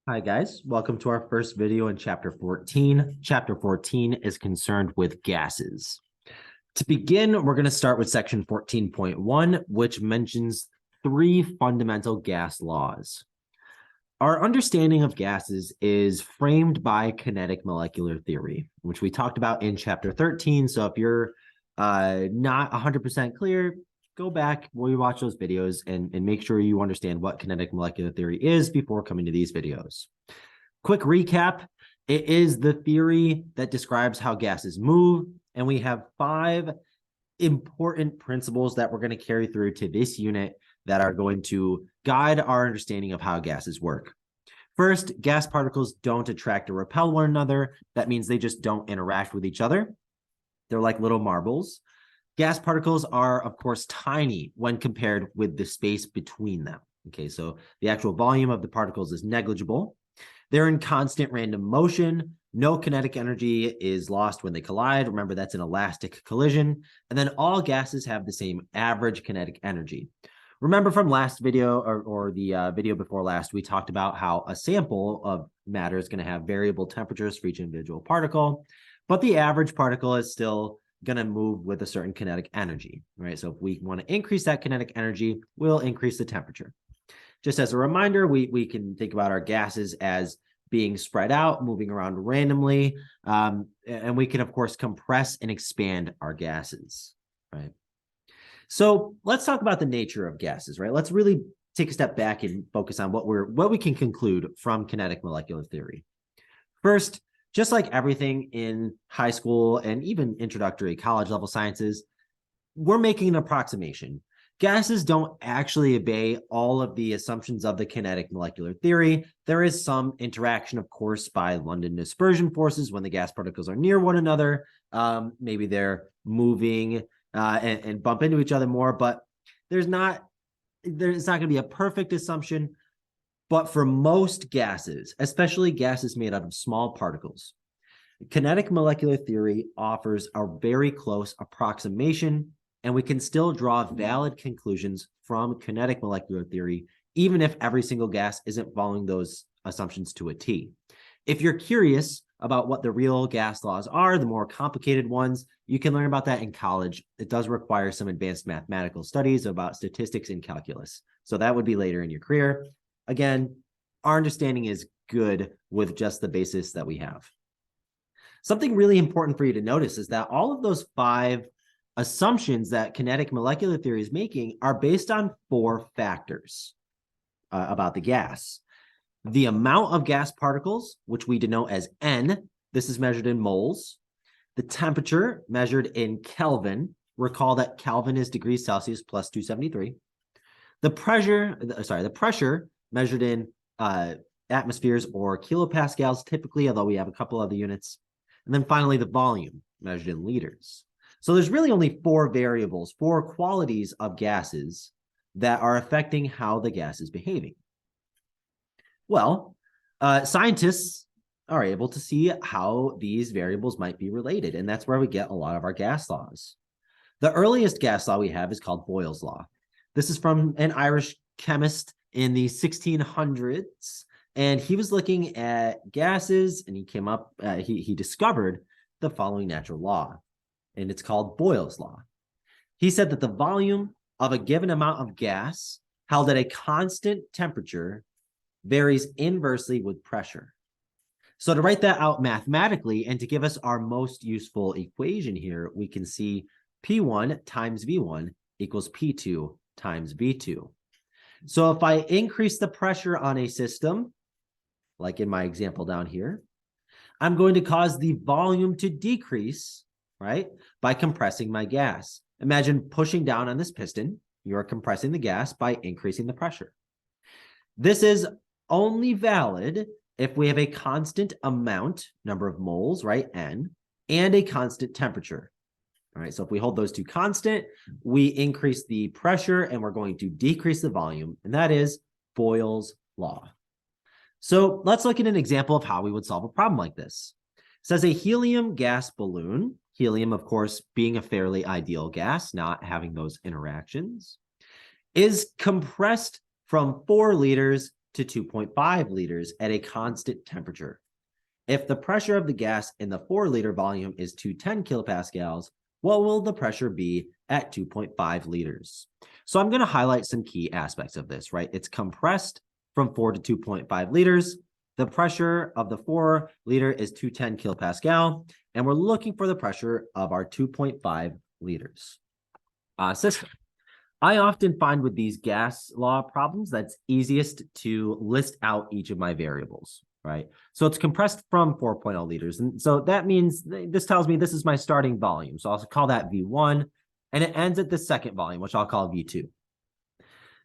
Hi guys, welcome to our first video in chapter 14. Chapter 14 is concerned with gases. To begin, we're going to start with section 14.1, which mentions three fundamental gas laws. Our understanding of gases is framed by kinetic molecular theory, which we talked about in chapter 13. So if you're not 100% clear, go back, watch those videos, and make sure you understand what kinetic molecular theory is before coming to these videos. Quick recap, it is the theory that describes how gases move, and we have 5 important principles that we're going to carry through to this unit that are going to guide our understanding of how gases work. First, gas particles don't attract or repel one another. That means they just don't interact with each other. They're like little marbles. Gas particles are, of course, tiny when compared with the space between them. Okay, so the actual volume of the particles is negligible. They're in constant random motion. No kinetic energy is lost when they collide. Remember, that's an elastic collision. And then all gases have the same average kinetic energy. Remember from last video or the video before last, we talked about how a sample of matter is going to have variable temperatures for each individual particle, but the average particle is still going to move with a certain kinetic energy, right? So if we want to increase that kinetic energy, we'll increase the temperature. Just as a reminder, we can think about our gases as being spread out, moving around randomly, and we can, of course, compress and expand our gases, right? So let's talk about the nature of gases, right? Let's really take a step back and focus on what we can conclude from kinetic molecular theory. First, just like everything in high school and even introductory college level sciences, we're making an approximation. Gases don't actually obey all of the assumptions of the kinetic molecular theory. There is some interaction, of course, by London dispersion forces when the gas particles are near one another. Maybe they're moving and bump into each other more, but there's not going to be a perfect assumption. But for most gases, especially gases made out of small particles, kinetic molecular theory offers a very close approximation, and we can still draw valid conclusions from kinetic molecular theory, even if every single gas isn't following those assumptions to a T. If you're curious about what the real gas laws are, the more complicated ones, you can learn about that in college. It does require some advanced mathematical studies about statistics and calculus. So that would be later in your career. Again, our understanding is good with just the basis that we have. Something really important for you to notice is that all of those 5 assumptions that kinetic molecular theory is making are based on 4 factors about the gas. The amount of gas particles, which we denote as N, this is measured in moles. The temperature measured in Kelvin. Recall that Kelvin is degrees Celsius plus 273. The pressure measured in atmospheres or kilopascals typically, although we have a couple other units. And then finally, the volume measured in liters. So there's really only 4 variables, 4 qualities of gases that are affecting how the gas is behaving. Well, scientists are able to see how these variables might be related, and that's where we get a lot of our gas laws. The earliest gas law we have is called Boyle's law. This is from an Irish chemist in the 1600s, and he was looking at gases, and he came up, he discovered the following natural law, and it's called Boyle's law. He said that the volume of a given amount of gas held at a constant temperature varies inversely with pressure. So to write that out mathematically and to give us our most useful equation here, we can see P1 times V1 equals P2 times V2. So if I increase the pressure on a system, like in my example down here, I'm going to cause the volume to decrease, right, by compressing my gas. Imagine pushing down on this piston. You're compressing the gas by increasing the pressure. This is only valid if we have a constant amount, number of moles, right, N, and a constant temperature. All right, so if we hold those two constant, we increase the pressure and we're going to decrease the volume, and that is Boyle's law. So let's look at an example of how we would solve a problem like this. It says a helium gas balloon, helium, of course, being a fairly ideal gas, not having those interactions, is compressed from 4 liters to 2.5 liters at a constant temperature. If the pressure of the gas in the 4-liter volume is 210 kilopascals, what will the pressure be at 2.5 liters? So I'm going to highlight some key aspects of this, right? It's compressed from 4 to 2.5 liters. The pressure of the 4-liter is 210 kilopascal, and we're looking for the pressure of our 2.5 liters system. I often find with these gas law problems that's easiest to list out each of my variables, right? So it's compressed from 4.0 liters. And so that means this tells me this is my starting volume. So I'll call that V1, and it ends at the second volume, which I'll call V2.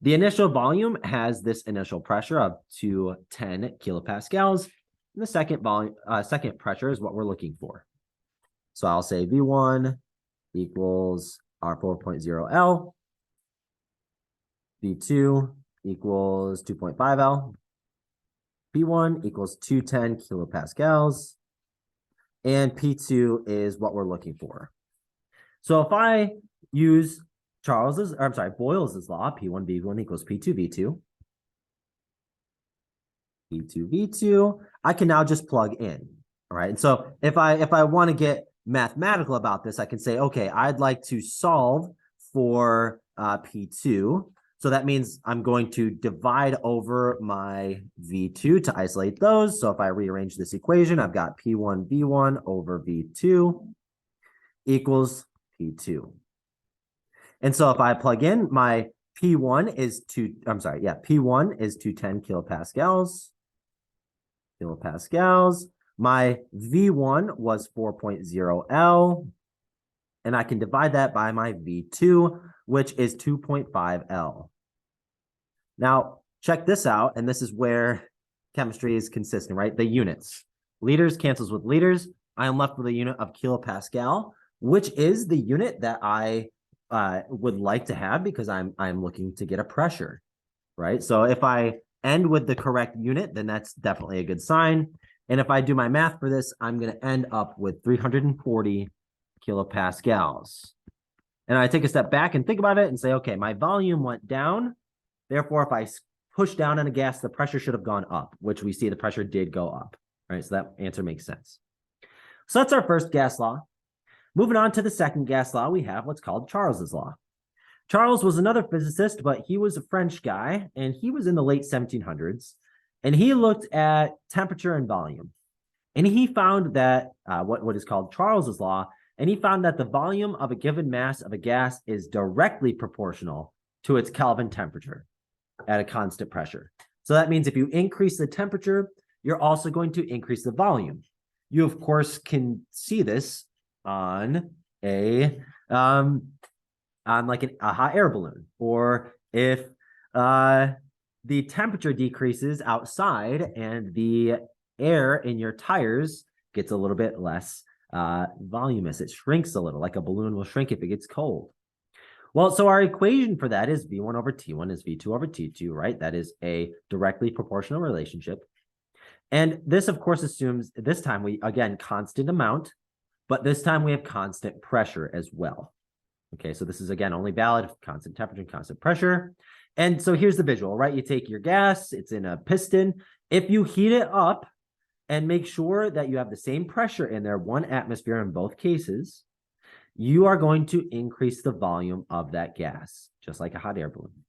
The initial volume has this initial pressure of 210 kilopascals. And the second volume, second pressure is what we're looking for. So I'll say V1 equals R4.0 L. V2 equals 2.5 L. P1 equals 210 kilopascals. And P2 is what we're looking for. So if I use Boyles's law, P1 V1 equals P2 V2. P2 V2, I can now just plug in. All right. And so if I want to get mathematical about this, I can say, okay, I'd like to solve for P2. So that means I'm going to divide over my V2 to isolate those. So if I rearrange this equation, I've got P1 V1 over V2 equals P2. And so if I plug in, my P1 is P1 is 210 kilopascals. My V1 was 4.0 L. And I can divide that by my V2, which is 2.5 L. Now, check this out, and this is where chemistry is consistent, right? The units. Liters cancels with liters. I am left with a unit of kilopascal, which is the unit that I would like to have because I'm looking to get a pressure, right? So if I end with the correct unit, then that's definitely a good sign. And if I do my math for this, I'm going to end up with 340 kilopascals. And I take a step back and think about it and say, okay, my volume went down. Therefore, if I push down on a gas, the pressure should have gone up, which we see the pressure did go up, right? So that answer makes sense. So that's our first gas law. Moving on to the second gas law, we have what's called Charles's law. Charles was another physicist, but he was a French guy, and he was in the late 1700s, and he looked at temperature and volume. And he found that what is called Charles's law, and he found that the volume of a given mass of a gas is directly proportional to its Kelvin temperature at a constant pressure. So that means if you increase the temperature, you're also going to increase the volume. You, of course, can see this on a hot air balloon, or if the temperature decreases outside and the air in your tires gets a little bit less voluminous. It shrinks a little, like a balloon will shrink if it gets cold. Well, so our equation for that is V1 over T1 is V2 over T2, right? That is a directly proportional relationship. And this, of course, assumes this time we, again, constant amount, but this time we have constant pressure as well. Okay, so this is, again, only valid if constant temperature and constant pressure. And so here's the visual, right? You take your gas, it's in a piston. If you heat it up and make sure that you have the same pressure in there, 1 atmosphere in both cases, you are going to increase the volume of that gas, just like a hot air balloon.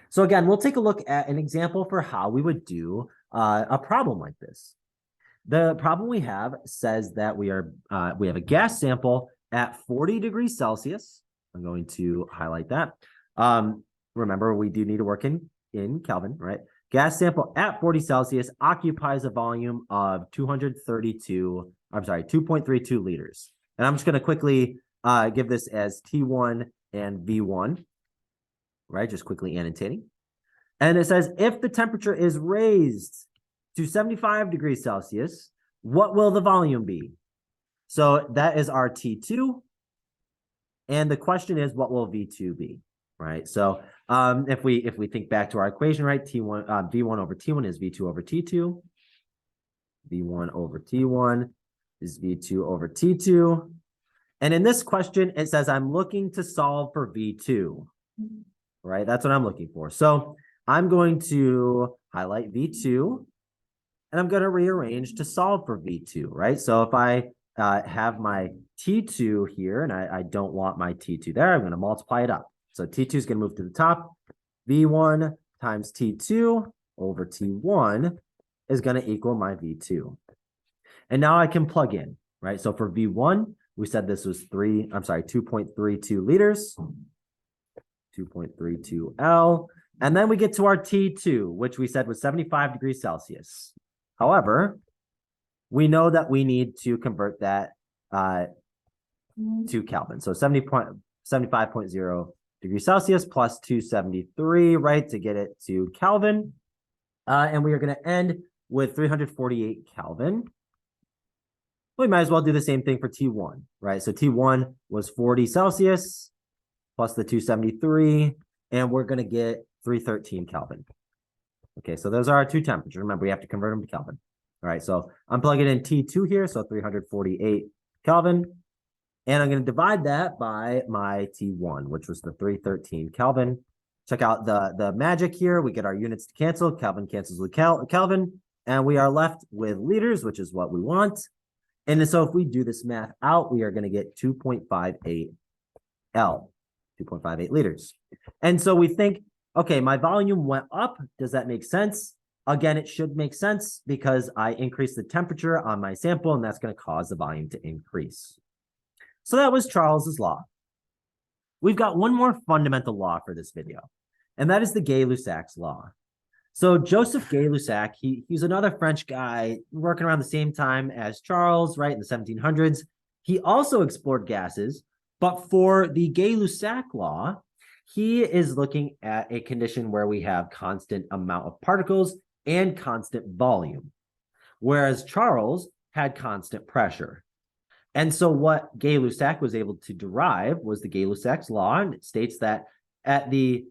So again, we'll take a look at an example for how we would do a problem like this. The problem we have says that we have a gas sample at 40 degrees Celsius. I'm going to highlight that. Remember, we do need to work in Kelvin, right? Gas sample at 40 Celsius occupies a volume of 2.32 liters. And I'm just going to quickly give this as T1 and V1, right? Just quickly annotating. And it says, if the temperature is raised to 75 degrees Celsius, what will the volume be? So that is our T2. And the question is, what will V2 be, right? So if we think back to our equation, right, V1 over T1 is V2 over T2. V1 over T1 is V2 over T2. And in this question, it says I'm looking to solve for V2, right? That's what I'm looking for. So I'm going to highlight V2, and I'm going to rearrange to solve for V2, right? So if I have my T2 here, and I don't want my T2 there, I'm going to multiply it up. So T2 is going to move to the top. V1 times T2 over T1 is going to equal my V2. And now I can plug in, right? So for V1, we said this was 2.32 liters, 2.32 L. And then we get to our T2, which we said was 75 degrees Celsius. However, we know that we need to convert that to Kelvin. So 75.0 degrees Celsius plus 273, right, to get it to Kelvin. And we are going to end with 348 Kelvin. We might as well do the same thing for T1, right? So T1 was 40 Celsius plus the 273, and we're going to get 313 Kelvin. Okay, so those are our two temperatures. Remember, we have to convert them to Kelvin. All right, so I'm plugging in T2 here, so 348 Kelvin. And I'm going to divide that by my T1, which was the 313 Kelvin. Check out the magic here. We get our units to cancel. Kelvin cancels with Kelvin. And we are left with liters, which is what we want. And so if we do this math out, we are going to get 2.58 L, 2.58 liters. And so we think, okay, my volume went up. Does that make sense? Again, it should make sense because I increased the temperature on my sample, and that's going to cause the volume to increase. So that was Charles's law. We've got one more fundamental law for this video, and that is the Gay-Lussac's law. So Joseph Gay-Lussac, he's another French guy working around the same time as Charles, right, in the 1700s. He also explored gases, but for the Gay-Lussac law, he is looking at a condition where we have constant amount of particles and constant volume, whereas Charles had constant pressure. And so what Gay-Lussac was able to derive was the Gay-Lussac's law, and it states that at the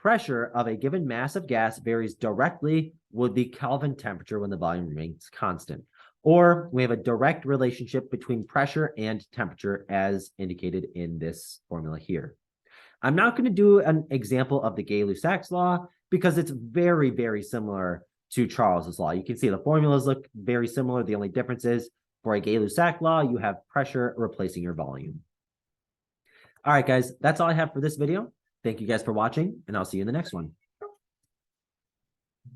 pressure of a given mass of gas varies directly with the Kelvin temperature when the volume remains constant. Or we have a direct relationship between pressure and temperature as indicated in this formula here. I'm not going to do an example of the Gay-Lussac's law because it's very, very similar to Charles's law. You can see the formulas look very similar. The only difference is for a Gay-Lussac law, you have pressure replacing your volume. All right, guys, that's all I have for this video. Thank you guys for watching, and I'll see you in the next one.